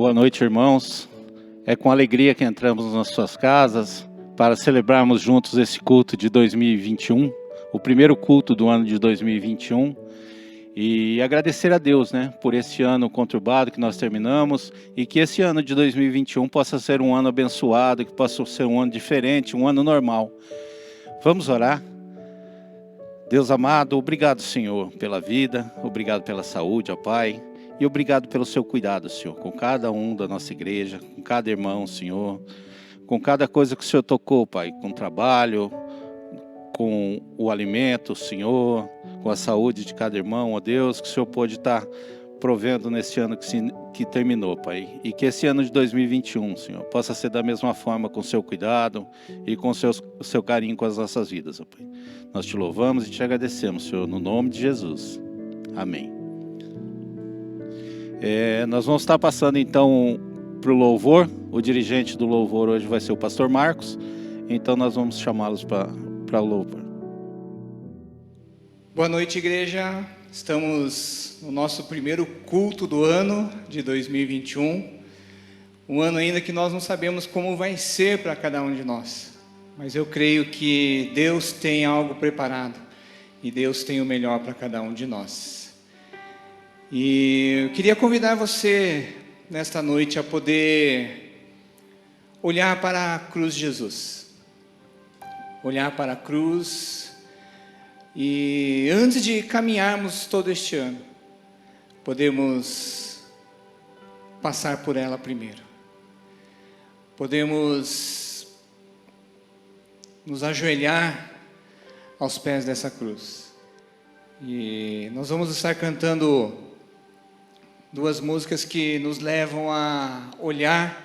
Boa noite, irmãos. É com alegria que entramos nas suas casas para celebrarmos juntos esse culto de 2021, o primeiro culto do ano de 2021, e agradecer a Deus, por esse ano conturbado que nós terminamos e que esse ano de 2021 possa ser um ano abençoado, que possa ser um ano diferente, um ano normal. Vamos orar? Deus amado, obrigado, Senhor, pela vida, obrigado pela saúde, ó Pai. E obrigado pelo seu cuidado, Senhor, com cada um da nossa igreja, com cada irmão, Senhor, com cada coisa que o Senhor tocou, Pai, com o trabalho, com o alimento, Senhor, com a saúde de cada irmão, ó Deus, que o Senhor pôde estar provendo nesse ano que terminou, Pai. E que esse ano de 2021, Senhor, possa ser da mesma forma, com o seu cuidado e com o seu carinho com as nossas vidas, ó Pai. Nós te louvamos e te agradecemos, Senhor, no nome de Jesus. Amém. Nós vamos estar passando então para o louvor. O dirigente do louvor hoje vai ser o pastor Marcos. Então nós vamos chamá-los para o louvor. Boa noite, igreja. Estamos no nosso primeiro culto do ano de 2021. Um ano ainda que nós não sabemos como vai ser para cada um de nós. Mas eu creio que Deus tem algo preparado. E Deus tem o melhor para cada um de nós. E eu queria convidar você nesta noite a poder olhar para a cruz de Jesus. Olhar para a cruz e antes de caminharmos todo este ano, podemos passar por ela primeiro. Podemos nos ajoelhar aos pés dessa cruz. E nós vamos estar cantando duas músicas que nos levam a olhar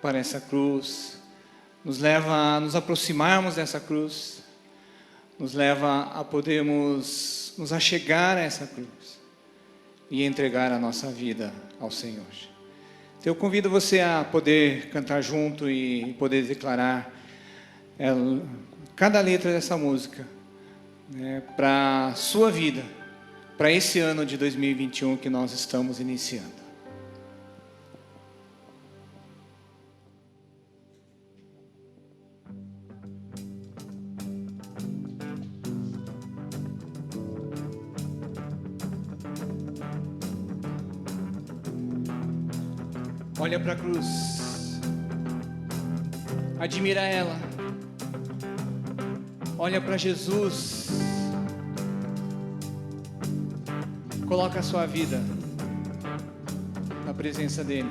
para essa cruz, nos leva a nos aproximarmos dessa cruz, nos leva a podermos nos achegar a essa cruz e entregar a nossa vida ao Senhor. Então eu convido você a poder cantar junto e poder declarar cada letra dessa música, para a sua vida, para esse ano de 2021 que nós estamos iniciando. Olha para a cruz, admira ela, olha para Jesus. Coloca a sua vida na presença dele.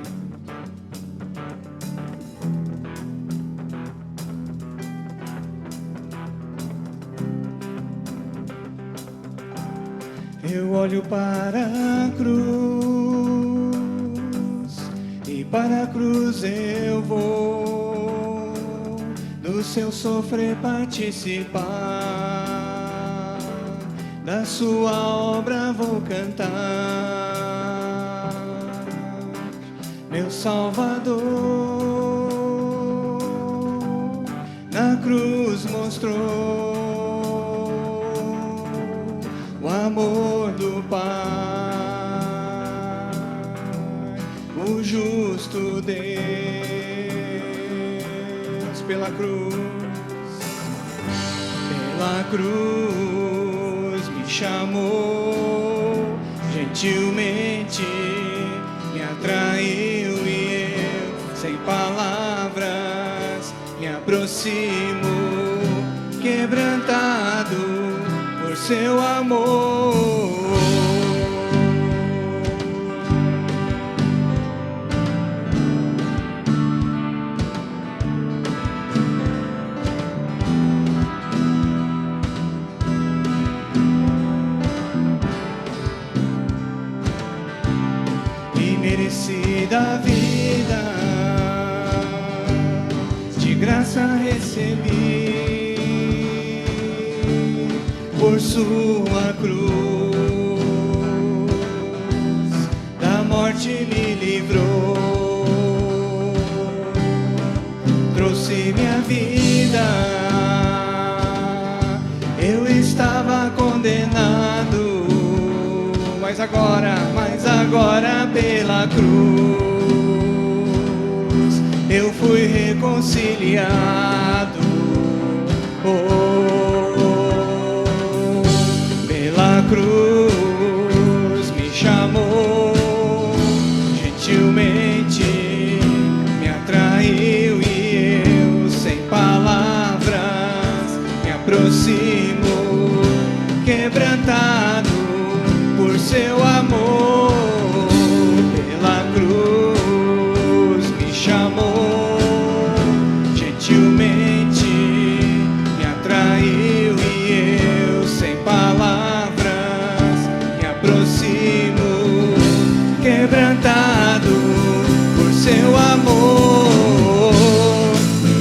Eu olho para a cruz e para a cruz eu vou do seu sofrer participar. Da sua obra vou cantar, meu Salvador na cruz mostrou o amor do Pai, o justo Deus pela cruz chamou, gentilmente me atraiu e eu, sem palavras, me aproximo, quebrantado por seu amor. Da vida, de graça recebi, por sua cruz, da morte me livrou, trouxe minha vida, eu estava condenado, mas agora pela cruz reconciliado. Pela cruz me chamou, gentilmente me atraiu, e eu, sem palavras, me aproximo, quebrantado por seu amor. Pela cruz me chamou, gentilmente me atraiu, e eu, sem palavras, me aproximo, quebrantado por seu amor.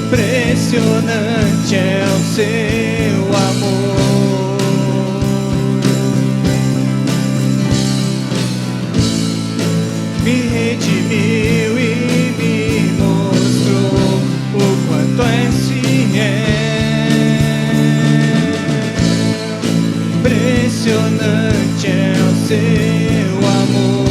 Impressionante é o seu amor. Me redimiu e me mostrou o quanto é fiel. Impressionante é o seu amor.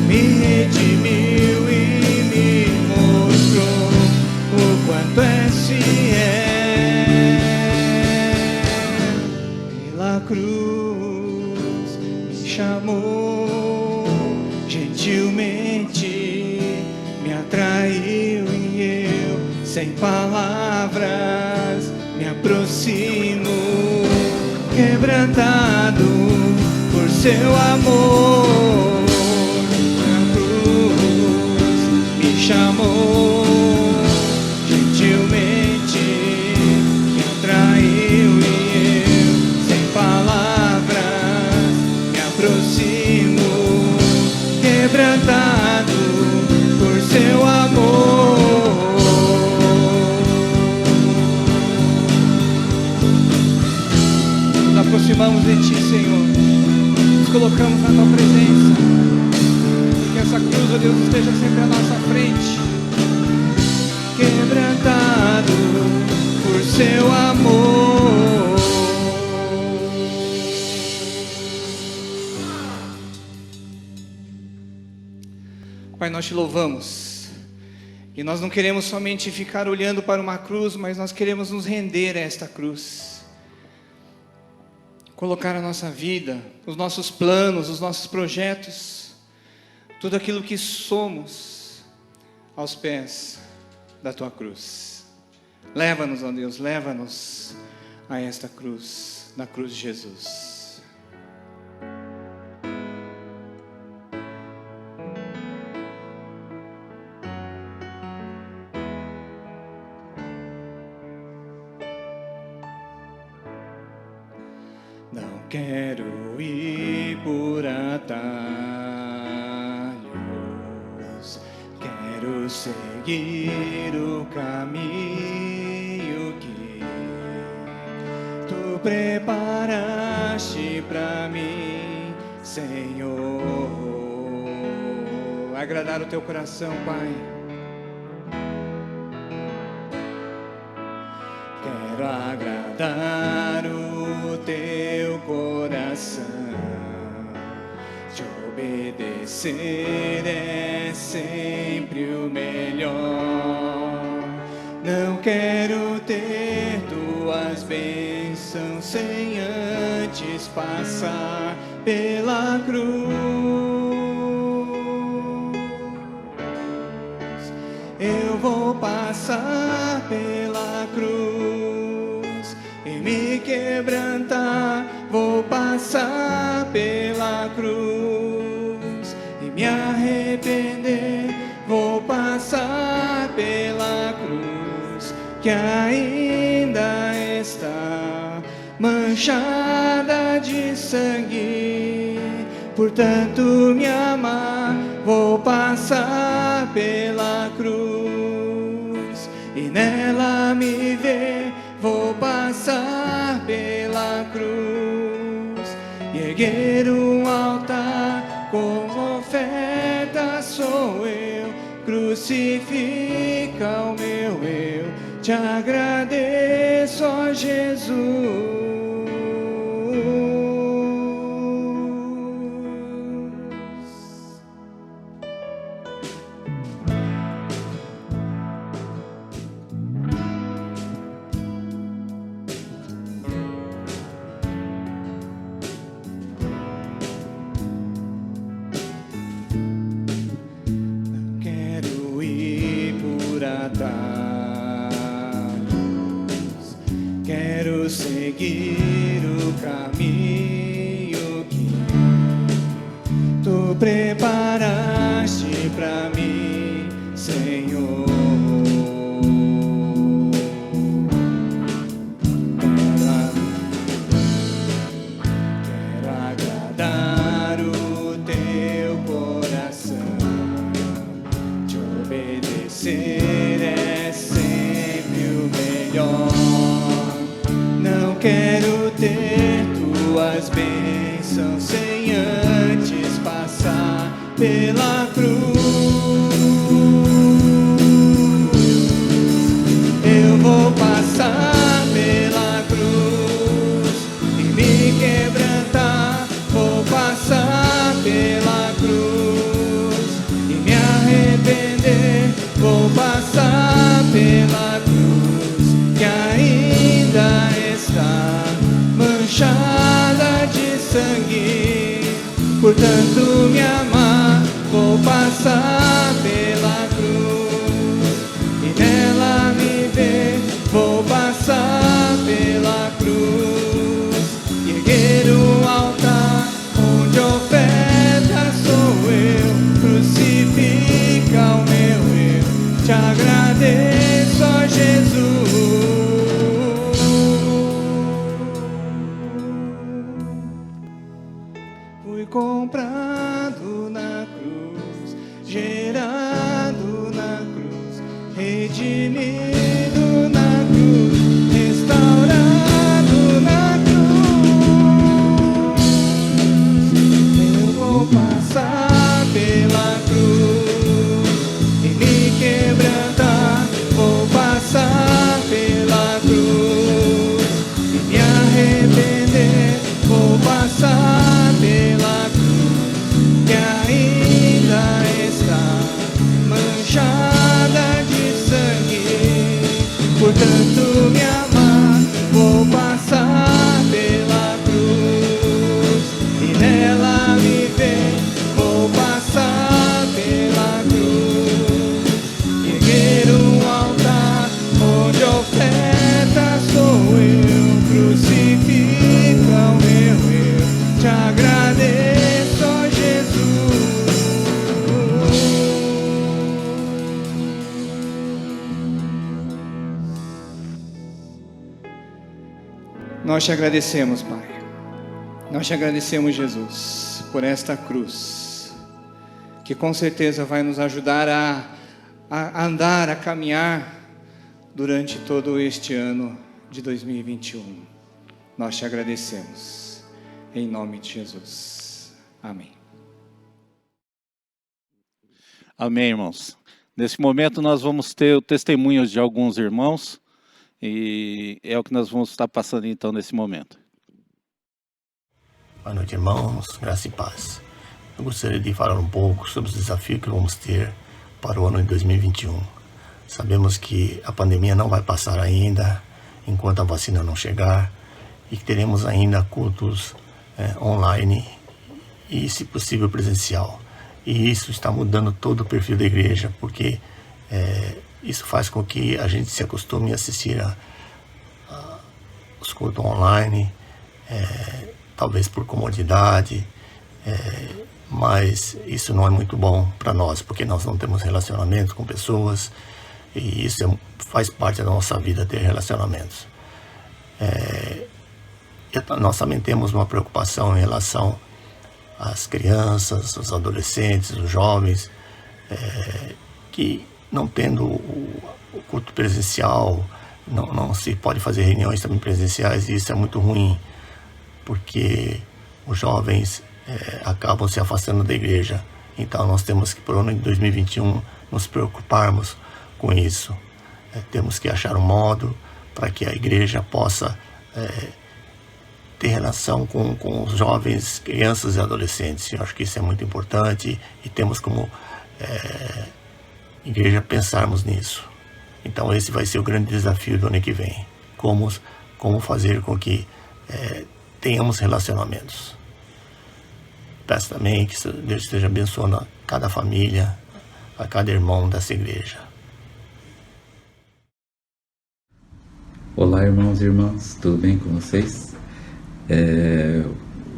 Me redimiu e me mostrou o quanto é fiel. Pela cruz me chamou, gentilmente me atraiu, e eu, sem palavras, me aproximo, quebrantado por seu amor. Pela cruz me chamou, gentilmente me atraiu, e eu, sem palavras, me aproximo, quebrantado por seu amor. Nos aproximamos de Ti, Senhor, nos colocamos na Tua presença, que essa cruz, ó Deus, esteja sempre à nossa frente, quebrantado por seu amor. Pai, nós Te louvamos, e nós não queremos somente ficar olhando para uma cruz, mas nós queremos nos render a esta cruz, colocar a nossa vida, os nossos planos, os nossos projetos, tudo aquilo que somos, aos pés da Tua cruz. Leva-nos, ó Deus, leva-nos a esta cruz, na cruz de Jesus. Não quero ir por atalhos, quero seguir o caminho que Tu preparaste para mim, Senhor. Agradar o Teu coração, Pai. Quero agradar o Teu coração, Te obedecer é sempre o melhor. Não quero ter Tuas bênçãos sem antes passar pela cruz. Eu vou passar pela cruz e me quebrantar, vou passar pela cruz e me arrepender, vou passar pela cruz que ainda está manchada de sangue. Portanto, me amar, vou passar pela cruz e nela me ver, vou passar pela cruz e erguer um altar como oferta sou eu. Crucifica o meu eu, te agradeço, ó Jesus. atalhos. Quero seguir o caminho que Tu preparaste para mim, Senhor. Quero agradar o Teu coração. Te obedecer é sempre o melhor. Não quero ter Tuas bênçãos sem antes passar pela cruz. Eu vou passar pela cruz e me quebrantar. Vou passar pela cruz e me arrepender. Vou passar pela cruz que ainda está manchada de sangue. Portanto me amar, vou passar pela cruz e nela me ver. Vou passar pela cruz e erguer um altar onde oferta sou eu. Crucifica o meu eu, te agradeço, ó Jesus. Fui comprado na cruz, gerado na cruz, redimido na cruz, restaurado na cruz. Eu vou passar pela cruz e me quebrantar. Vou passar pela cruz e me arrepender. Vou passar pela cruz que ainda está manchada de sangue. Portanto me amar, vou passar pela cruz e nela me ver. Vou passar pela cruz e erguer um altar onde oferta sou eu. Crucifica o meu eu, te agradeço, ó Jesus. Nós te agradecemos, Pai. Nós te agradecemos, Jesus, por esta cruz, que com certeza vai nos ajudar a andar, a caminhar durante todo este ano de 2021. Nós te agradecemos, em nome de Jesus. Amém. Amém, irmãos. Nesse momento nós vamos ter o testemunho de alguns irmãos e é o que nós vamos estar passando então nesse momento. Boa noite, irmãos, graça e paz. Eu gostaria de falar um pouco sobre os desafios que vamos ter para o ano de 2021. Sabemos que a pandemia não vai passar ainda, enquanto a vacina não chegar, e que teremos ainda cultos online e, se possível, presencial. E isso está mudando todo o perfil da igreja, porque isso faz com que a gente se acostume a assistir os cultos online, talvez por comodidade, mas isso não é muito bom para nós, porque nós não temos relacionamento com pessoas, e isso faz parte da nossa vida, ter relacionamentos. Nós também temos uma preocupação em relação às crianças, os adolescentes, os jovens, que não tendo o culto presencial, não se pode fazer reuniões também presenciais, e isso é muito ruim, porque os jovens acabam se afastando da igreja. Então nós temos que, por ano de 2021, nos preocuparmos com isso. Temos que achar um modo para que a igreja possa ter relação com os jovens, crianças e adolescentes. Eu acho que isso é muito importante e temos como igreja pensarmos nisso. Então esse vai ser o grande desafio do ano que vem. Como fazer com que tenhamos relacionamentos. Peço também que Deus esteja abençoando a cada família, a cada irmão dessa igreja. Olá, irmãos e irmãs, tudo bem com vocês?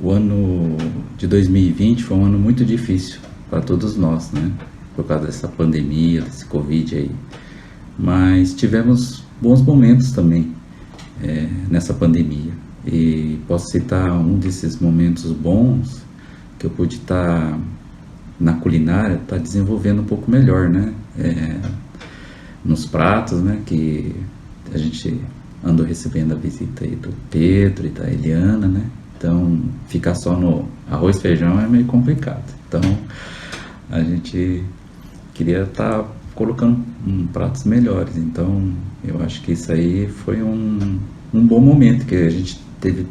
O ano de 2020 foi um ano muito difícil para todos nós, né? Por causa dessa pandemia, desse Covid aí. Mas tivemos bons momentos também nessa pandemia. E posso citar um desses momentos bons que eu pude estar na culinária, estar desenvolvendo um pouco melhor, né? Nos pratos, né? Que a gente andou recebendo a visita aí do Pedro e da Eliana, né? Então, ficar só no arroz e feijão é meio complicado. Então, a gente queria estar colocando pratos melhores. Então, eu acho que isso aí foi um bom momento que a gente teve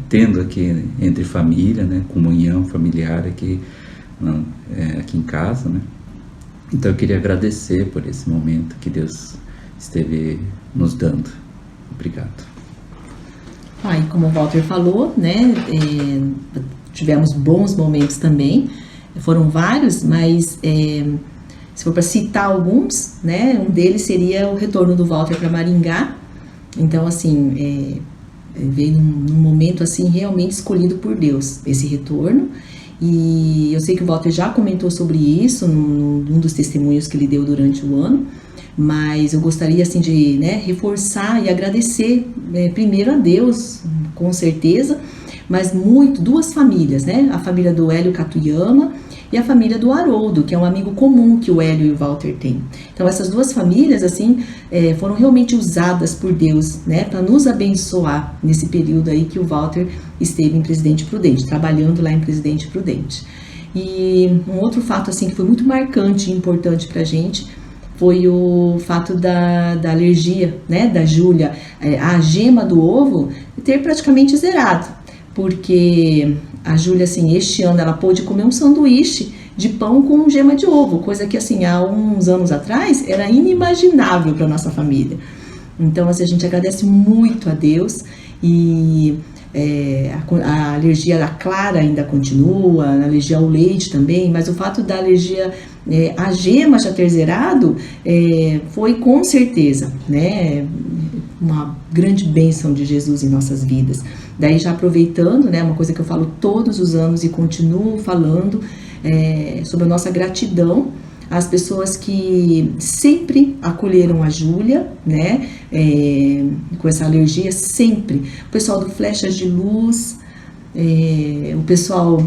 tendo aqui entre família, né? Comunhão familiar aqui em casa, né? Então, eu queria agradecer por esse momento que Deus esteve nos dando. Obrigado. E como o Walter falou, né, tivemos bons momentos também, foram vários, mas se for para citar alguns, né, um deles seria o retorno do Walter para Maringá. Então, assim, veio num momento assim realmente escolhido por Deus, esse retorno. E eu sei que o Walter já comentou sobre isso num dos testemunhos que ele deu durante o ano, mas eu gostaria assim de reforçar e agradecer primeiro a Deus, com certeza, mas duas famílias, né? A família do Hélio Katuyama e a família do Haroldo, que é um amigo comum que o Hélio e o Walter têm. Então essas duas famílias assim foram realmente usadas por Deus, né, para nos abençoar nesse período aí que o Walter esteve em Presidente Prudente, trabalhando lá em Presidente Prudente. E um outro fato assim que foi muito marcante e importante para a gente foi o fato da alergia, né, da Júlia, a gema do ovo ter praticamente zerado, porque a Júlia, assim, este ano ela pôde comer um sanduíche de pão com gema de ovo, coisa que, assim, há uns anos atrás era inimaginável para nossa família. Então, assim, a gente agradece muito a Deus e a alergia à clara ainda continua, a alergia ao leite também, mas o fato da alergia à gema já ter zerado foi com certeza, né, uma grande bênção de Jesus em nossas vidas. Daí já aproveitando, né, uma coisa que eu falo todos os anos e continuo falando sobre a nossa gratidão às pessoas que sempre acolheram a Júlia, né, com essa alergia, sempre. O pessoal do Flechas de Luz, o pessoal,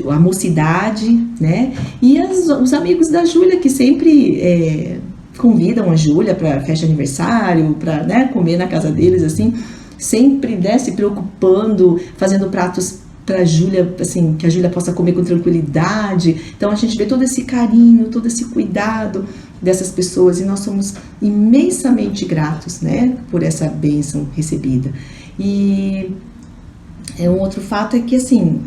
a mocidade, né, e os amigos da Júlia que sempre convidam a Júlia para festa de aniversário, para, né, comer na casa deles, assim, sempre, né, se preocupando, fazendo pratos para a Júlia, assim, que a Júlia possa comer com tranquilidade. Então a gente vê todo esse carinho, todo esse cuidado dessas pessoas e nós somos imensamente gratos, né, por essa bênção recebida. E um outro fato é que, assim,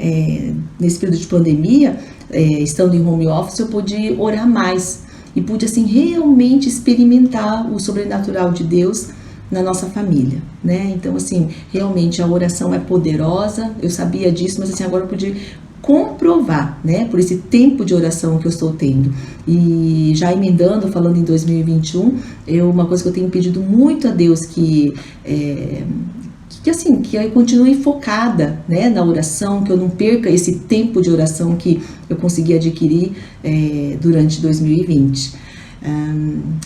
nesse período de pandemia, estando em home office, eu pude orar mais e pude, assim, realmente experimentar o sobrenatural de Deus na nossa família, né? Então, assim, realmente a oração é poderosa, eu sabia disso, mas, assim, agora eu pude comprovar, né, por esse tempo de oração que eu estou tendo. E já emendando, falando em 2021, uma coisa que eu tenho pedido muito a Deus que eu continue focada, né, na oração, que eu não perca esse tempo de oração que eu consegui adquirir durante 2020.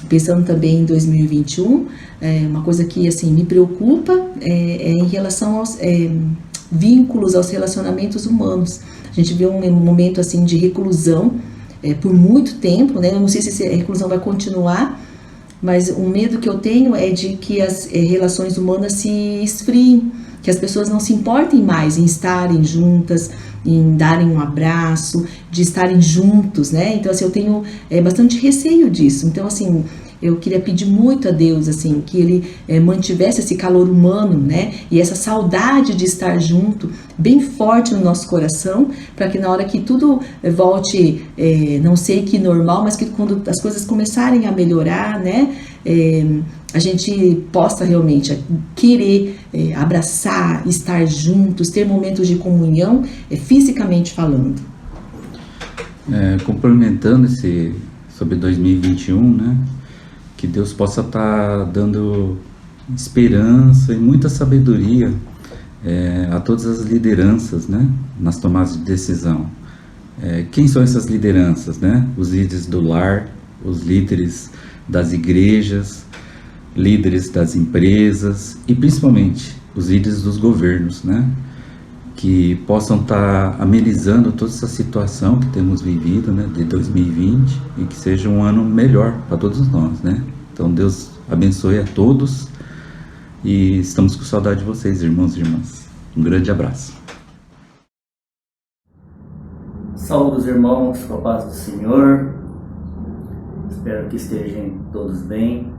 Pensando também em 2021, uma coisa que, assim, me preocupa é em relação aos vínculos, aos relacionamentos humanos. A gente vê um momento, assim, de reclusão por muito tempo, né? Eu não sei se essa reclusão vai continuar, mas o medo que eu tenho é de que as relações humanas se esfriem, que as pessoas não se importem mais em estarem juntas, em darem um abraço, de estarem juntos, né? Então, assim, eu tenho bastante receio disso. Então, assim, eu queria pedir muito a Deus, assim, que Ele mantivesse esse calor humano, né? E essa saudade de estar junto, bem forte no nosso coração, para que na hora que tudo volte, não sei que normal, mas que quando as coisas começarem a melhorar, né? A gente possa realmente querer abraçar, estar juntos, ter momentos de comunhão, fisicamente falando. Complementando sobre 2021, né? Que Deus possa estar dando esperança e muita sabedoria a todas as lideranças, né, nas tomadas de decisão. Quem são essas lideranças, né? Os líderes do lar, os líderes das igrejas, líderes das empresas e principalmente os líderes dos governos, né? Que possam estar amenizando toda essa situação que temos vivido, né, de 2020 e que seja um ano melhor para todos nós, né? Então Deus abençoe a todos e estamos com saudade de vocês, irmãos e irmãs. Um grande abraço. Saúde os irmãos com a paz do Senhor. Espero que estejam todos bem.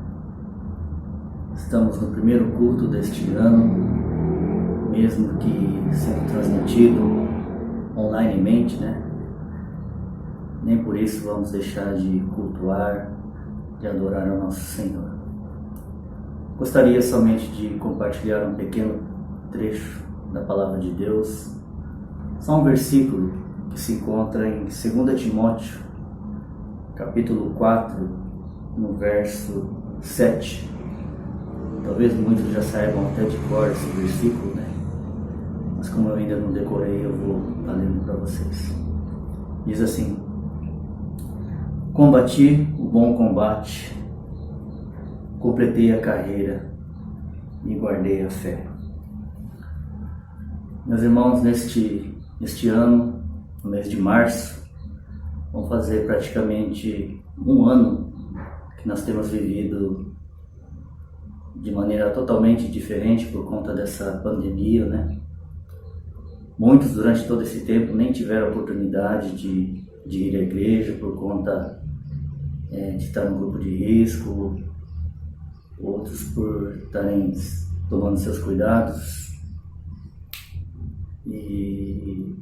Estamos no primeiro culto deste ano, mesmo que sendo transmitido onlinemente, né? Nem por isso vamos deixar de cultuar, de adorar ao nosso Senhor. Gostaria somente de compartilhar um pequeno trecho da Palavra de Deus, só um versículo que se encontra em 2 Timóteo, capítulo 4, no verso 7. Talvez muitos já saibam até de cor esse versículo, né? Mas como eu ainda não decorei, eu vou estar lendo para vocês. Diz assim: combati o bom combate, completei a carreira e guardei a fé. Meus irmãos, neste ano, no mês de março, vamos fazer praticamente um ano que nós temos vivido de maneira totalmente diferente por conta dessa pandemia, né? Muitos durante todo esse tempo nem tiveram oportunidade de ir à igreja por conta de estar no grupo de risco, outros por estarem tomando seus cuidados. E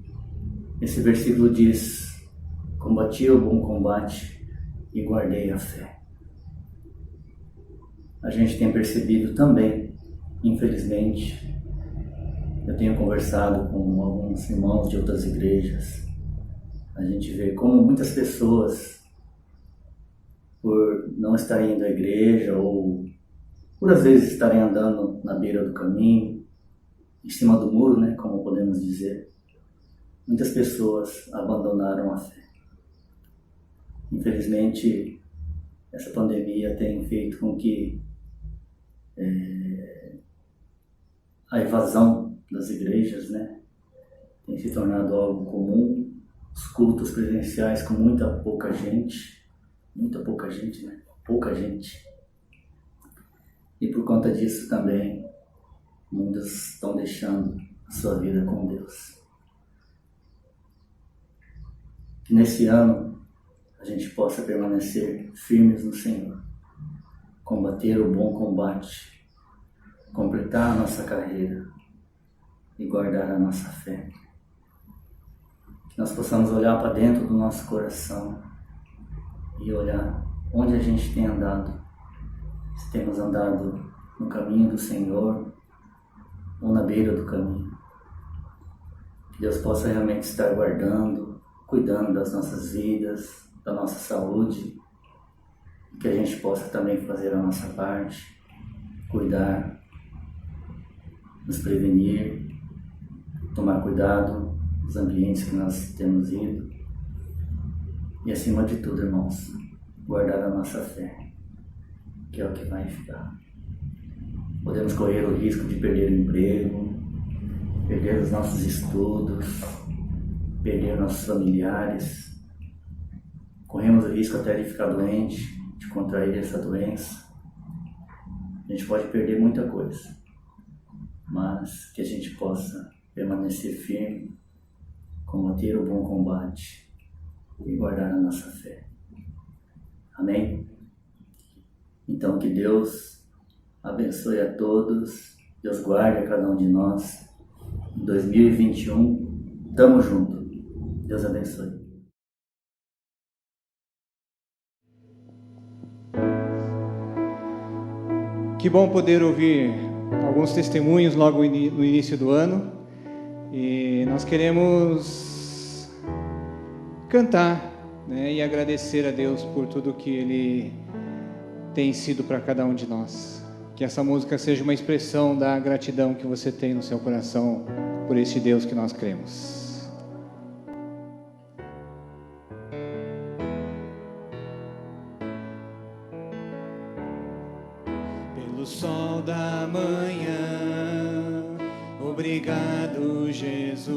esse versículo diz: combati o bom combate e guardei a fé. A gente tem percebido também, infelizmente, eu tenho conversado com alguns irmãos de outras igrejas, a gente vê como muitas pessoas, por não estarem indo à igreja ou por às vezes estarem andando na beira do caminho, em cima do muro, né, como podemos dizer, muitas pessoas abandonaram a fé. Infelizmente, essa pandemia tem feito com que a evasão das igrejas, né, tem se tornado algo comum. Os cultos presenciais com muita pouca gente, né, pouca gente. E por conta disso também, muitos estão deixando a sua vida com Deus. Que nesse ano a gente possa permanecer firmes no Senhor, combater o bom combate, completar a nossa carreira e guardar a nossa fé. Que nós possamos olhar para dentro do nosso coração e olhar onde a gente tem andado, se temos andado no caminho do Senhor ou na beira do caminho. Que Deus possa realmente estar guardando, cuidando das nossas vidas, da nossa saúde, e que a gente possa também fazer a nossa parte, cuidar, nos prevenir, tomar cuidado dos ambientes que nós temos ido e, acima de tudo, irmãos, guardar a nossa fé, que é o que vai ficar. Podemos correr o risco de perder o emprego, perder os nossos estudos, perder nossos familiares. Corremos o risco até de ficar doente, de contrair essa doença. A gente pode perder muita coisa, mas que a gente possa permanecer firme, combater o bom combate e guardar a nossa fé. Amém? Então que Deus abençoe a todos, Deus guarde a cada um de nós. Em 2021, tamo junto. Deus abençoe. Que bom poder ouvir alguns testemunhos logo no início do ano. E nós queremos cantar, né, e agradecer a Deus por tudo que Ele tem sido para cada um de nós. Que essa música seja uma expressão da gratidão que você tem no seu coração por este Deus que nós cremos. Pelo sol da manhã, obrigado, Jesus,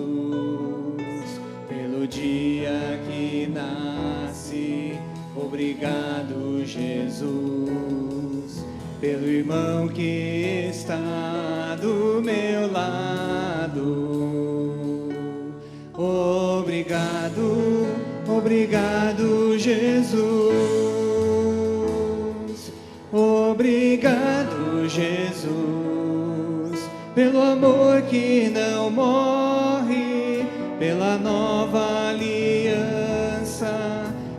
pelo dia que nasce, obrigado, Jesus, pelo irmão que está do meu lado. Obrigado, obrigado, Jesus. Obrigado, Jesus, pelo amor que não morre, pela nova aliança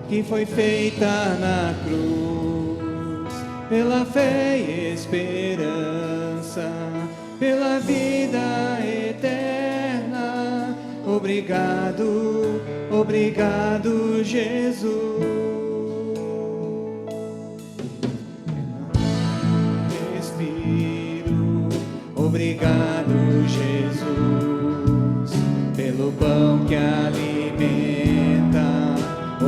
que foi feita na cruz, pela fé e esperança, pela vida eterna. Obrigado, obrigado, Jesus. Respiro. Obrigado, Jesus, pelo pão que alimenta.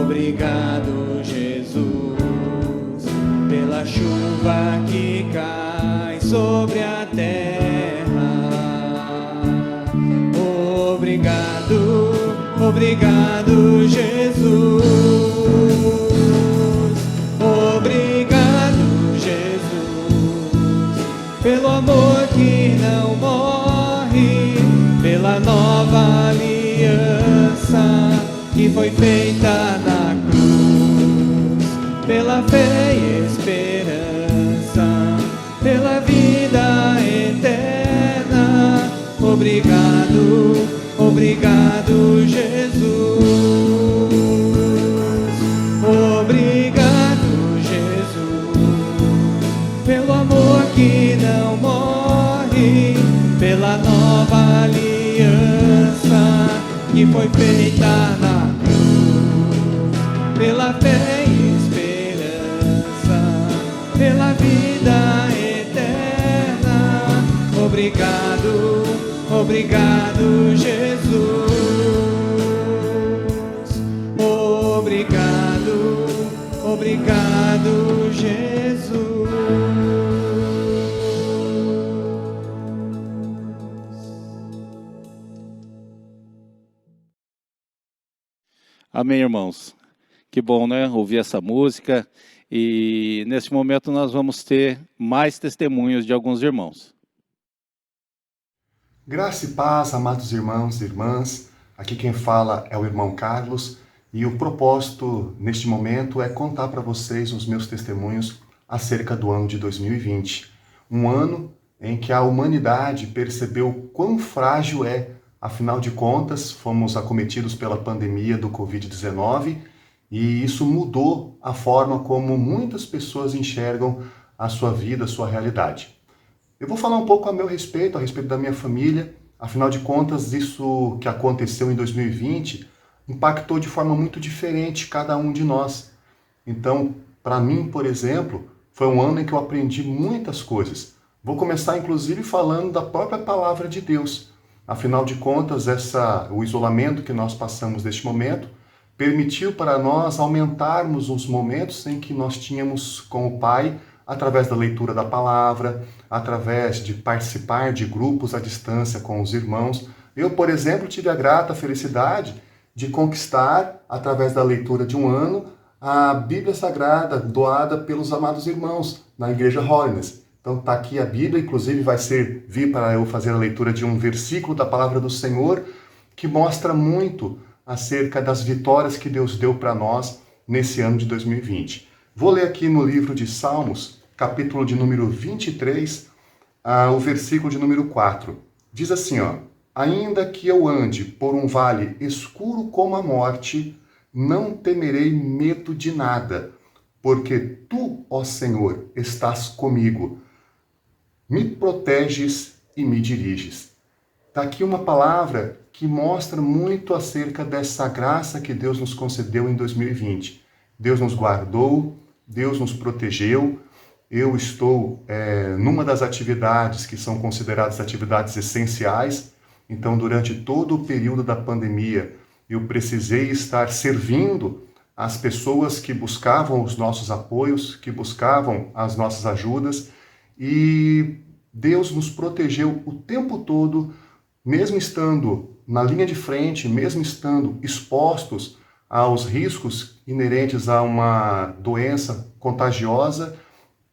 Obrigado, Jesus, pela chuva que cai sobre a terra. Obrigado, obrigado, Jesus. Obrigado, Jesus, pelo amor que não morre, pela nova aliança que foi feita na cruz, pela fé e esperança, pela vida eterna. Obrigado, obrigado, Jesus. Obrigado, Jesus, pelo amor que não morre, pela nova aliança que foi feita na cruz, pela fé e esperança, pela vida eterna. Obrigado, obrigado, Jesus. Obrigado, obrigado, Jesus. Amém, irmãos. Que bom, né? Ouvir essa música. E nesse momento nós vamos ter mais testemunhos de alguns irmãos. Graça e paz, amados irmãos e irmãs. Aqui quem fala é o irmão Carlos. E o propósito neste momento é contar para vocês os meus testemunhos acerca do ano de 2020. Um ano em que a humanidade percebeu quão frágil é. Afinal de contas, fomos acometidos pela pandemia do Covid-19 e isso mudou a forma como muitas pessoas enxergam a sua vida, a sua realidade. Eu vou falar um pouco a respeito da minha família. Afinal de contas, isso que aconteceu em 2020 impactou de forma muito diferente cada um de nós. Então, para mim, por exemplo, foi um ano em que eu aprendi muitas coisas. Vou começar, inclusive, falando da própria palavra de Deus. Afinal de contas, o isolamento que nós passamos neste momento permitiu para nós aumentarmos os momentos em que nós tínhamos com o Pai, através da leitura da palavra, através de participar de grupos à distância com os irmãos. Eu, por exemplo, tive a grata felicidade de conquistar, através da leitura de um ano, a Bíblia Sagrada doada pelos amados irmãos na Igreja Holiness. Então está aqui a Bíblia, inclusive vai servir para eu fazer a leitura de um versículo da Palavra do Senhor que mostra muito acerca das vitórias que Deus deu para nós nesse ano de 2020. Vou ler aqui no livro de Salmos, capítulo de número 23, o versículo de número 4. Diz assim, ainda que eu ande por um vale escuro como a morte, não temerei medo de nada, porque tu, ó Senhor, estás comigo. Me proteges e me diriges. Está aqui uma palavra que mostra muito acerca dessa graça que Deus nos concedeu em 2020. Deus nos guardou, Deus nos protegeu. eu estou numa das atividades que são consideradas atividades essenciais. Então, durante todo o período da pandemia, eu precisei estar servindo as pessoas que buscavam os nossos apoios, que buscavam as nossas ajudas, e Deus nos protegeu o tempo todo, mesmo estando na linha de frente, mesmo estando expostos aos riscos inerentes a uma doença contagiosa.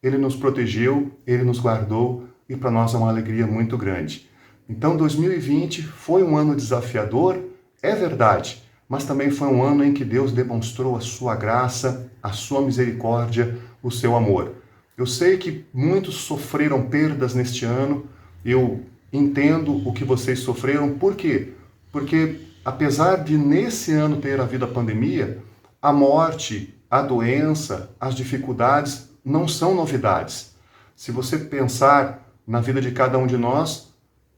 Ele nos protegeu, Ele nos guardou, e para nós é uma alegria muito grande. Então 2020 foi um ano desafiador, é verdade, mas também foi um ano em que Deus demonstrou a sua graça, a sua misericórdia, o seu amor. Eu sei que muitos sofreram perdas neste ano, eu entendo o que vocês sofreram. Por quê? Porque apesar de nesse ano ter havido a pandemia, a morte, a doença, as dificuldades não são novidades. Se você pensar na vida de cada um de nós,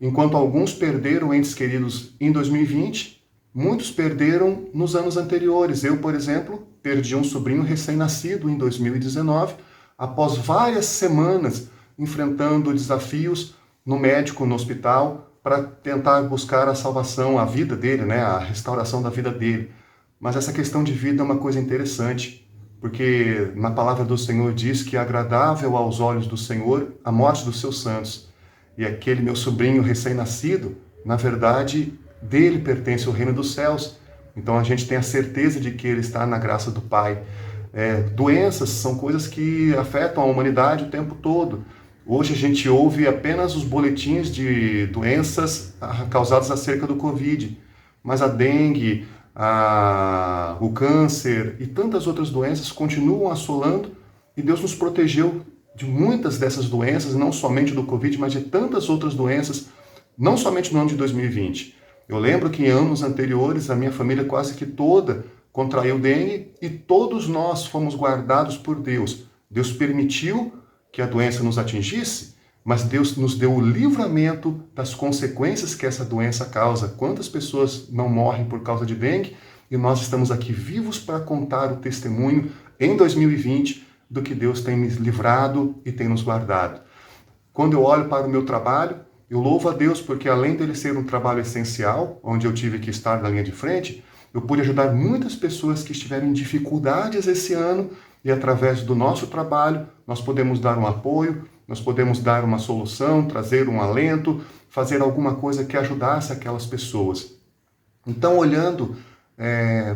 enquanto alguns perderam entes queridos em 2020, muitos perderam nos anos anteriores. Eu, por exemplo, perdi um sobrinho recém-nascido em 2019, após várias semanas enfrentando desafios no médico, no hospital, para tentar buscar a salvação, a vida dele, né? A restauração da vida dele. Mas essa questão de vida é uma coisa interessante, porque na palavra do Senhor diz que é agradável aos olhos do Senhor a morte dos seus santos. E aquele meu sobrinho recém-nascido, na verdade, dele pertence o reino dos céus. Então a gente tem a certeza de que ele está na graça do Pai. Doenças são coisas que afetam a humanidade o tempo todo. Hoje a gente ouve apenas os boletins de doenças causadas acerca do Covid, mas a dengue, o câncer e tantas outras doenças continuam assolando, e Deus nos protegeu de muitas dessas doenças, não somente do Covid, mas de tantas outras doenças, não somente no ano de 2020. Eu lembro que em anos anteriores a minha família quase que toda contraiu dengue, e todos nós fomos guardados por Deus. Deus permitiu que a doença nos atingisse, mas Deus nos deu o livramento das consequências que essa doença causa. Quantas pessoas não morrem por causa de dengue, e nós estamos aqui vivos para contar o testemunho em 2020 do que Deus tem me livrado e tem nos guardado. Quando eu olho para o meu trabalho, eu louvo a Deus porque, além dele ser um trabalho essencial, onde eu tive que estar na linha de frente, eu pude ajudar muitas pessoas que estiveram em dificuldades esse ano, e através do nosso trabalho nós podemos dar um apoio, nós podemos dar uma solução, trazer um alento, fazer alguma coisa que ajudasse aquelas pessoas. Então, olhando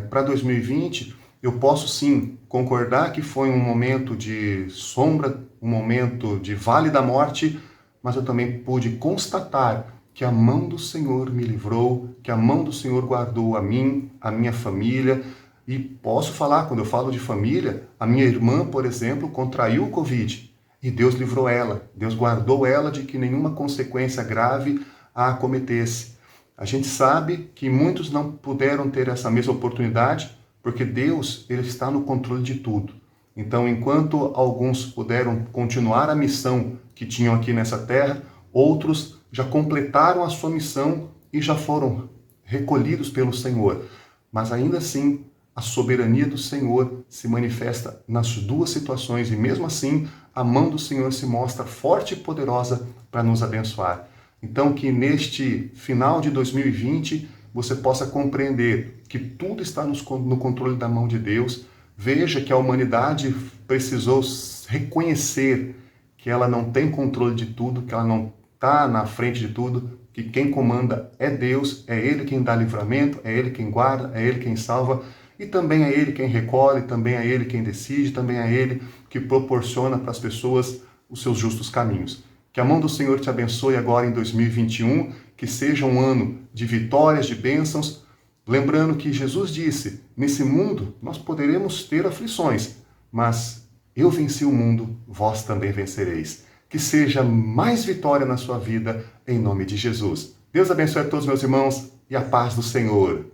para 2020, eu posso sim concordar que foi um momento de sombra, um momento de vale da morte, mas eu também pude constatar que a mão do Senhor me livrou, que a mão do Senhor guardou a mim, a minha família. E posso falar, quando eu falo de família, a minha irmã, por exemplo, contraiu o Covid, e Deus livrou ela, Deus guardou ela de que nenhuma consequência grave a acometesse. A gente sabe que muitos não puderam ter essa mesma oportunidade, porque Deus, ele está no controle de tudo. Então, enquanto alguns puderam continuar a missão que tinham aqui nessa terra, outros já completaram a sua missão e já foram recolhidos pelo Senhor. Mas ainda assim, a soberania do Senhor se manifesta nas duas situações, e mesmo assim, a mão do Senhor se mostra forte e poderosa para nos abençoar. Então, que neste final de 2020, você possa compreender que tudo está no controle da mão de Deus. Veja que a humanidade precisou reconhecer que ela não tem controle de tudo, que ela não está na frente de tudo, que quem comanda é Deus, é Ele quem dá livramento, é Ele quem guarda, é Ele quem salva, e também é Ele quem recolhe, também é Ele quem decide, também é Ele que proporciona para as pessoas os seus justos caminhos. Que a mão do Senhor te abençoe agora em 2021, que seja um ano de vitórias, de bênçãos. Lembrando que Jesus disse, nesse mundo nós poderemos ter aflições, mas eu venci o mundo, vós também vencereis. Que seja mais vitória na sua vida, em nome de Jesus. Deus abençoe a todos meus irmãos e a paz do Senhor.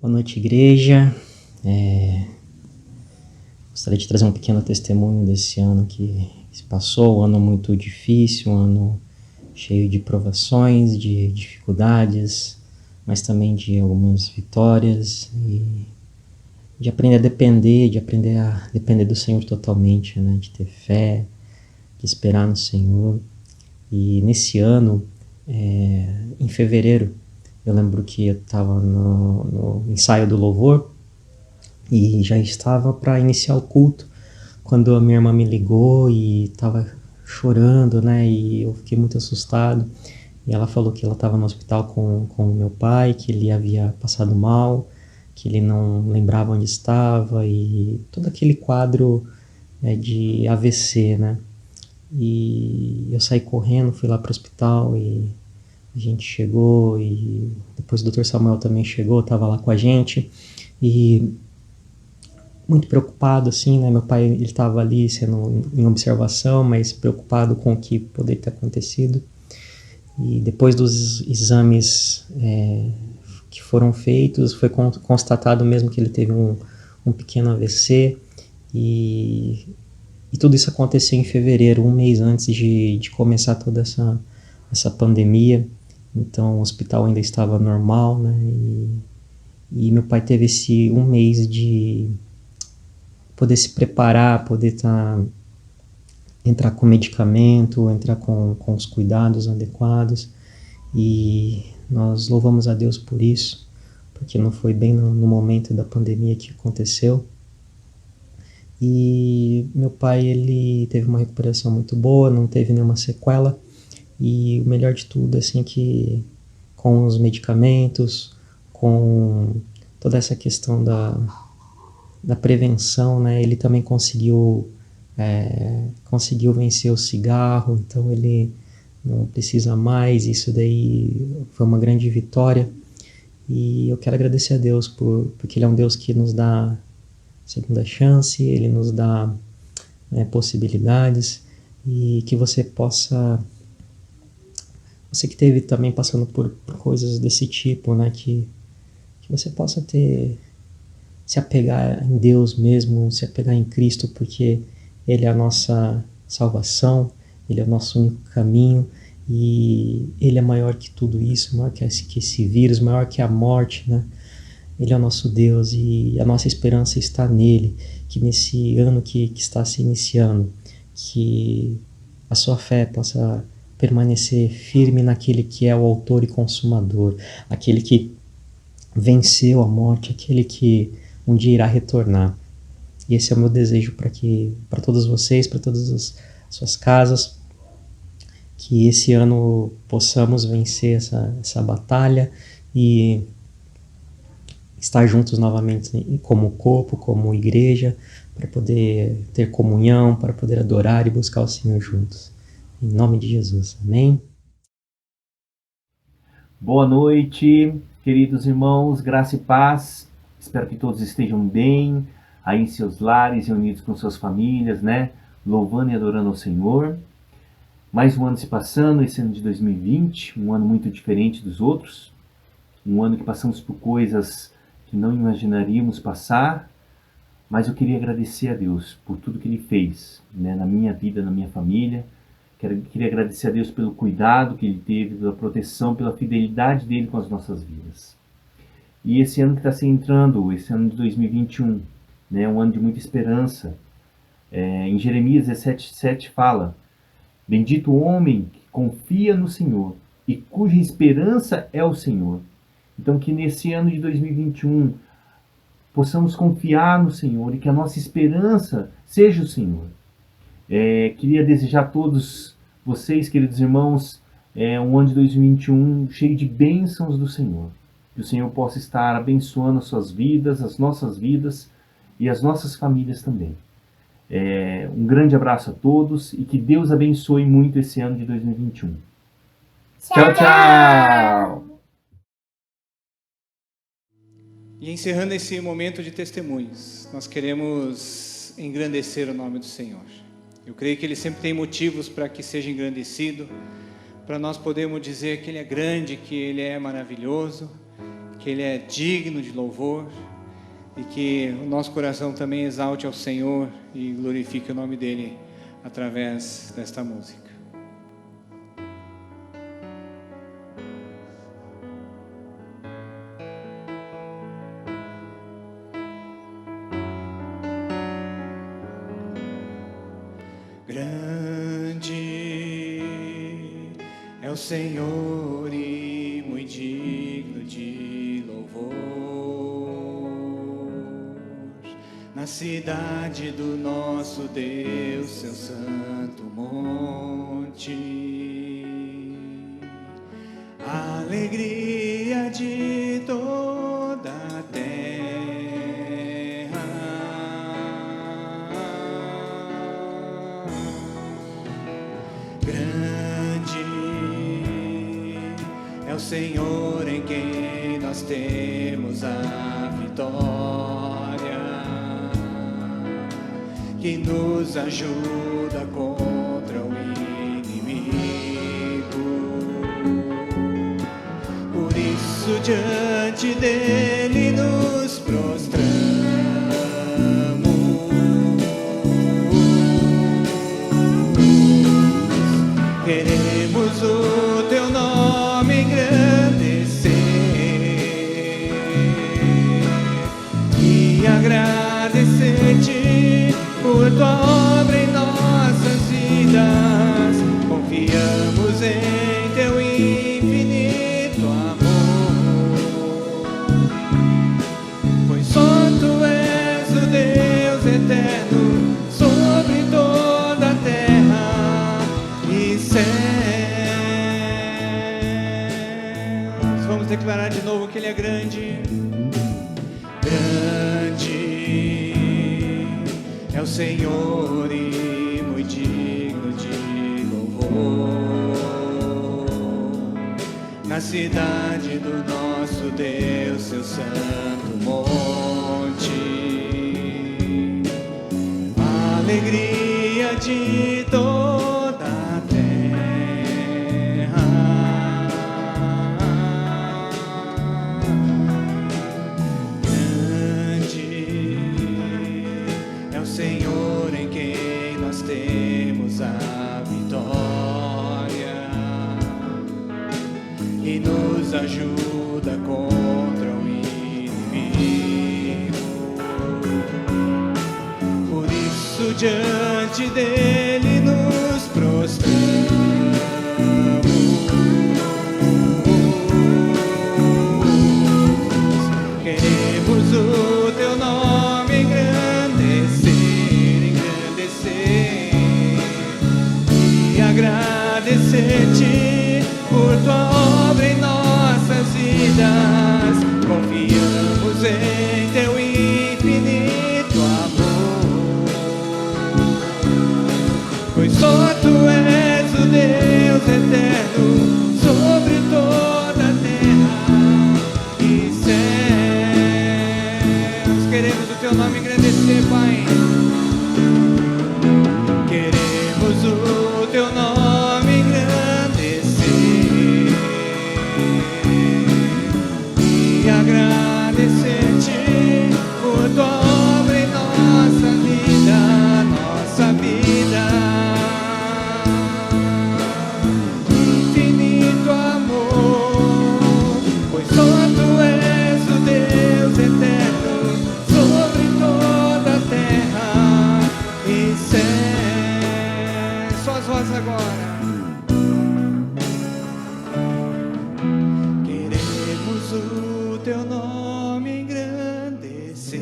Boa noite, igreja. Gostaria de trazer um pequeno testemunho desse ano que se passou, um ano muito difícil, um ano cheio de provações, de dificuldades, mas também de algumas vitórias. E de aprender a depender do Senhor totalmente, né? De ter fé, de esperar no Senhor. E nesse ano, em fevereiro, eu lembro que eu estava no ensaio do louvor e já estava para iniciar o culto, quando a minha irmã me ligou e estava chorando, né? E eu fiquei muito assustado. E ela falou que ela estava no hospital com o meu pai, que ele havia passado mal, que ele não lembrava onde estava e todo aquele quadro de AVC, né? E eu saí correndo, fui lá para o hospital e a gente chegou e depois o Dr. Samuel também chegou, estava lá com a gente e muito preocupado assim, né? Meu pai, ele estava ali sendo em observação, mas preocupado com o que poderia ter acontecido. E depois dos exames que foram feitos, foi constatado mesmo que ele teve um pequeno AVC e tudo isso aconteceu em fevereiro, um mês antes de começar toda essa pandemia. Então o hospital ainda estava normal, né? E meu pai teve esse um mês de poder se preparar, poder entrar com medicamento, entrar com os cuidados adequados. E nós louvamos a Deus por isso, porque não foi bem no momento da pandemia que aconteceu. E meu pai, ele teve uma recuperação muito boa, não teve nenhuma sequela. E o melhor de tudo, assim, que com os medicamentos, com toda essa questão da prevenção, né, ele também conseguiu vencer o cigarro, então ele não precisa mais. Isso daí foi uma grande vitória. E eu quero agradecer a Deus porque Ele é um Deus que nos dá segunda chance, Ele nos dá possibilidades, e que você que esteve também passando por coisas desse tipo, né, que você possa se apegar em Deus mesmo, se apegar em Cristo, porque Ele é a nossa salvação, Ele é o nosso único caminho, e Ele é maior que tudo isso, maior que esse vírus, maior que a morte, né? Ele é o nosso Deus e a nossa esperança está nele, que nesse ano que está se iniciando, que a sua fé possa permanecer firme naquele que é o autor e consumador, aquele que venceu a morte, aquele que um dia irá retornar. E esse é o meu desejo para todos vocês, para todas as suas casas, que esse ano possamos vencer essa batalha e estar juntos novamente como corpo, como igreja, para poder ter comunhão, para poder adorar e buscar o Senhor juntos. Em nome de Jesus. Amém? Boa noite, queridos irmãos, graça e paz. Espero que todos estejam bem, aí em seus lares, reunidos com suas famílias, né? Louvando e adorando ao Senhor. Mais um ano se passando, esse ano de 2020, um ano muito diferente dos outros. Um ano que passamos por coisas que não imaginaríamos passar, mas eu queria agradecer a Deus por tudo que Ele fez, né, na minha vida, na minha família. Queria agradecer a Deus pelo cuidado que Ele teve, pela proteção, pela fidelidade dEle com as nossas vidas. E esse ano que está se entrando, esse ano de 2021, né, um ano de muita esperança. Em Jeremias 17:7 fala: bendito o homem que confia no Senhor e cuja esperança é o Senhor. Então que nesse ano de 2021 possamos confiar no Senhor e que a nossa esperança seja o Senhor. Queria desejar a todos vocês, queridos irmãos, um ano de 2021 cheio de bênçãos do Senhor. Que o Senhor possa estar abençoando as suas vidas, as nossas vidas e as nossas famílias também. Um grande abraço a todos e que Deus abençoe muito esse ano de 2021. Tchau, tchau! E encerrando esse momento de testemunhos, nós queremos engrandecer o nome do Senhor. Eu creio que Ele sempre tem motivos para que seja engrandecido, para nós podermos dizer que Ele é grande, que Ele é maravilhoso, que Ele é digno de louvor, e que o nosso coração também exalte ao Senhor e glorifique o nome dEle através desta música. é o Senhor e muito digno de louvor. Na cidade do nosso Deus, seu santo monte, a alegria de toda a terra. Grande é o Senhor em quem nós temos a vitória, que nos ajuda contra o inimigo. Por isso diante dele nos prostramos, queremos o teu nome engrandecer e agradecer-te por tua obra em nossas vidas. Confiamos em teu infinito amor, pois só tu és o Deus eterno sobre toda a terra e céus. Vamos declarar de novo que ele é grande. Grande é o Senhor e muito digno de louvor. Na cidade do nosso Deus, seu santo monte, a alegria de toda a terra. Grande é o Senhor em quem nós temos a vitória e nos ajuda contra o inimigo. Por isso diante dele nos prostramos, queremos o teu nome engrandecer e agradecer-te por tua obra em nossas vidas. Confiamos em teu infinito amor, pois só tu és o Deus eterno sobre toda a terra e céus. Queremos o teu nome engrandecer, Pai. Queremos o teu nome engrandecer e agradecer-te por tua obra em nossa vida, nossa vida. Infinito amor, pois só tu és o Deus eterno sobre toda a terra e céus. Só as vozes agora. Queremos o teu nome engrandecer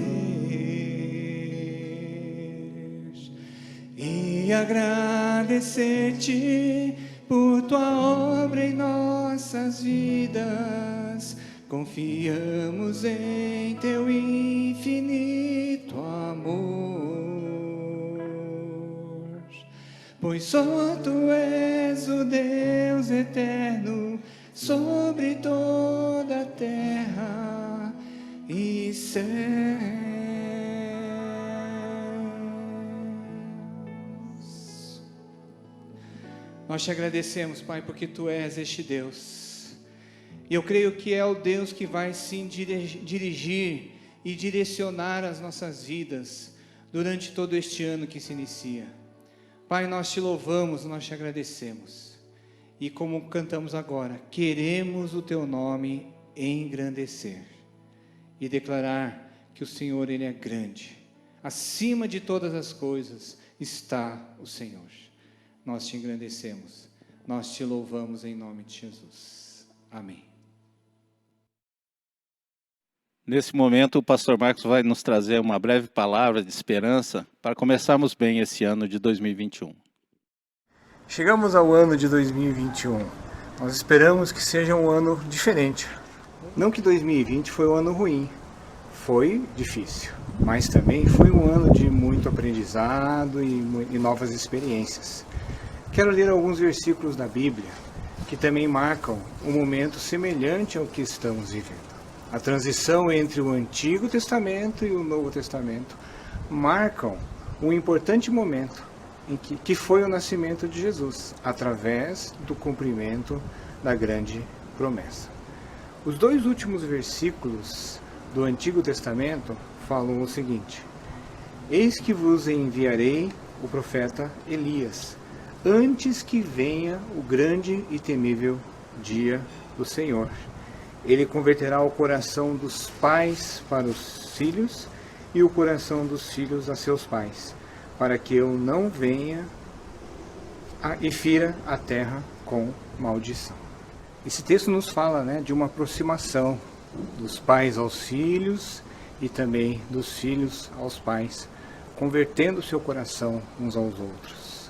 e agradecer-te por tua obra em nossas vidas. Confiamos em teu infinito amor, pois só tu és o Deus eterno sobre toda a terra e céus. Nós te agradecemos, Pai, porque tu és este Deus. E eu creio que é o Deus que vai sim dirigir e direcionar as nossas vidas durante todo este ano que se inicia. Pai, nós te louvamos, nós te agradecemos. E como cantamos agora, queremos o teu nome engrandecer e declarar que o Senhor, Ele é grande. Acima de todas as coisas está o Senhor. Nós te engrandecemos. nós te louvamos em nome de Jesus. Amém. Nesse momento, o pastor Marcos vai nos trazer uma breve palavra de esperança para começarmos bem esse ano de 2021. Chegamos ao ano de 2021. Nós esperamos que seja um ano diferente. Não que 2020 foi um ano ruim. Foi difícil, mas também foi um ano de muito aprendizado e novas experiências. Quero ler alguns versículos da Bíblia que também marcam um momento semelhante ao que estamos vivendo. A transição entre o Antigo Testamento e o Novo Testamento marcam um importante momento que foi o nascimento de Jesus, através do cumprimento da grande promessa. Os dois últimos versículos do Antigo Testamento falam o seguinte: eis que vos enviarei o profeta Elias, antes que venha o grande e temível dia do Senhor. Ele converterá o coração dos pais para os filhos e o coração dos filhos a seus pais, para que eu não venha e fira a terra com maldição. Esse texto nos fala, de uma aproximação dos pais aos filhos e também dos filhos aos pais, convertendo seu coração uns aos outros.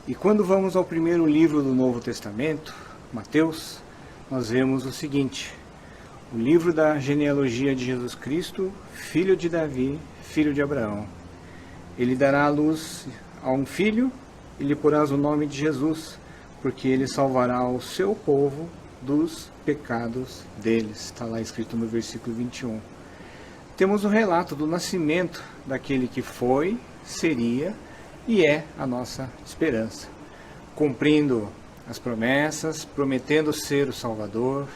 E quando vamos ao primeiro livro do Novo Testamento, Mateus, nós vemos o seguinte: o livro da genealogia de Jesus Cristo, filho de Davi, filho de Abraão. Ele dará à luz a um filho e lhe porás o nome de Jesus, porque ele salvará o seu povo dos pecados deles. Está lá escrito no versículo 21. Temos o relato do nascimento daquele que foi, seria e é a nossa esperança, cumprindo as promessas, prometendo ser o Salvador,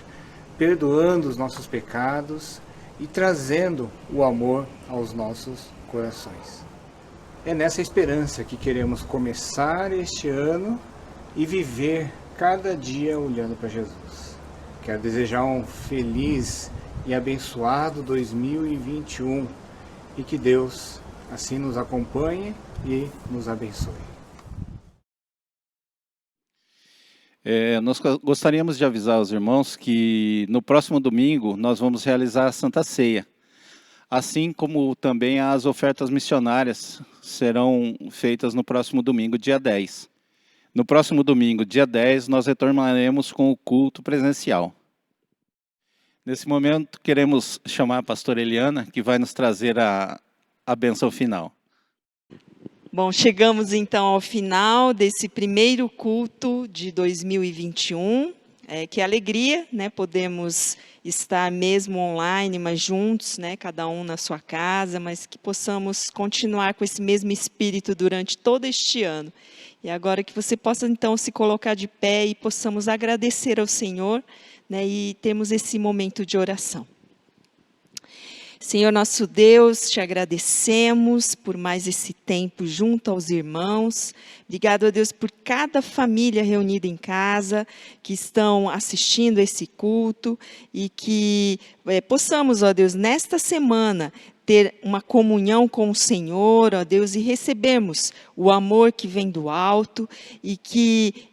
perdoando os nossos pecados e trazendo o amor aos nossos corações. É nessa esperança que queremos começar este ano e viver cada dia olhando para Jesus. Quero desejar um feliz e abençoado 2021 e que Deus assim nos acompanhe e nos abençoe. Nós gostaríamos de avisar os irmãos que no próximo domingo nós vamos realizar a Santa Ceia, assim como também as ofertas missionárias serão feitas no próximo domingo, dia 10. No próximo domingo, dia 10, nós retornaremos com o culto presencial. Nesse momento, queremos chamar a pastora Eliana, que vai nos trazer a bênção final. Bom, chegamos então ao final desse primeiro culto de 2021. Que alegria, podemos estar mesmo online, mas juntos, cada um na sua casa, mas que possamos continuar com esse mesmo espírito durante todo este ano. E agora que você possa então se colocar de pé e possamos agradecer ao Senhor, e termos esse momento de oração. Senhor nosso Deus, te agradecemos por mais esse tempo junto aos irmãos. Obrigado a Deus por cada família reunida em casa, que estão assistindo esse culto e que possamos, ó Deus, nesta semana ter uma comunhão com o Senhor, ó Deus, e recebermos o amor que vem do alto e que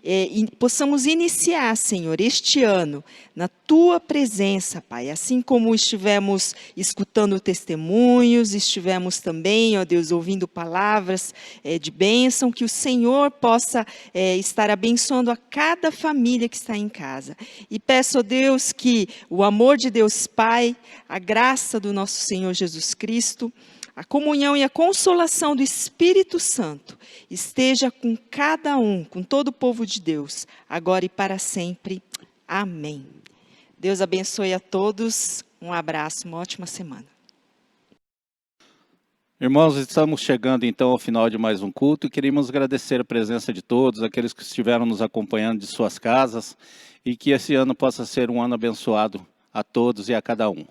possamos iniciar, Senhor, este ano na Tua presença, Pai. Assim como estivemos escutando testemunhos, estivemos também, ó Deus, ouvindo palavras de bênção, que o Senhor possa estar abençoando a cada família que está em casa. E peço, ó Deus, que o amor de Deus Pai, a graça do nosso Senhor Jesus Cristo, a comunhão e a consolação do Espírito Santo esteja com cada um, com todo o povo de Deus, agora e para sempre. Amém. Deus abençoe a todos. Um abraço, uma ótima semana. Irmãos, estamos chegando então ao final de mais um culto e queríamos agradecer a presença de todos, aqueles que estiveram nos acompanhando de suas casas, e que esse ano possa ser um ano abençoado a todos e a cada um.